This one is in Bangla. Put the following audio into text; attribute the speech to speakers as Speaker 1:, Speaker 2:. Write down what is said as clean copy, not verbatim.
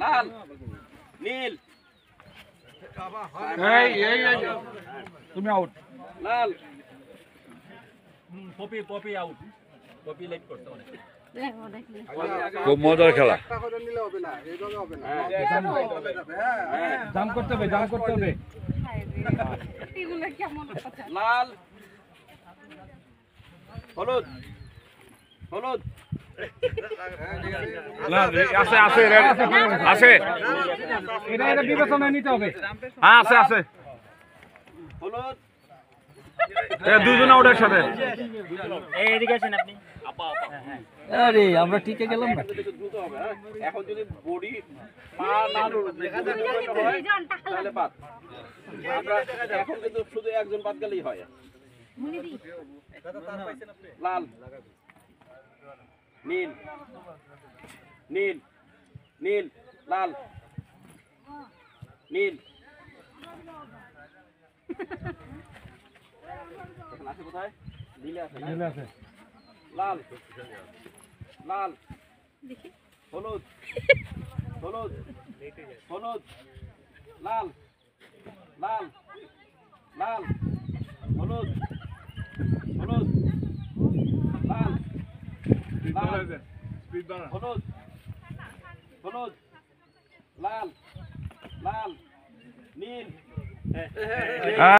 Speaker 1: লাল নীল
Speaker 2: তুমি আউট।
Speaker 1: লাল
Speaker 3: পপি আউট। পপি লেট করতে অনেক।
Speaker 4: খুব মজার খেলা।
Speaker 2: জাম করতে হবে, জাম করতে হবে।
Speaker 1: লাল হলুদ হলুদ
Speaker 4: আছে আছে আছে,
Speaker 2: এটা এটা বিবেচনায় নিতে হবে।
Speaker 4: হ্যাঁ আছে আছে,
Speaker 1: হলুদ
Speaker 4: দুজন আউট একসাথে।
Speaker 3: এইদিকে আসেন আপনি। আপা আপা।
Speaker 2: আরে আমরা টিকে গেলাম না।
Speaker 1: দ্রুত হবে। হ্যাঁ এখন যদি বডি পা না হয় তাহলে বাদ। আমরা এখন কিন্তু শুধু একজন বাদ গেলেই হয়। লাল নীল নীল নীল লাল নীল আছে কোথায়? নীলে আছে না?
Speaker 2: নীলে আছে।
Speaker 1: লাল লাল হলুদ হলুদ হলুদ লাল লাল লাল হলুদ হলুদ লাল লাল হলুদ হলুদ লাল লাল নীল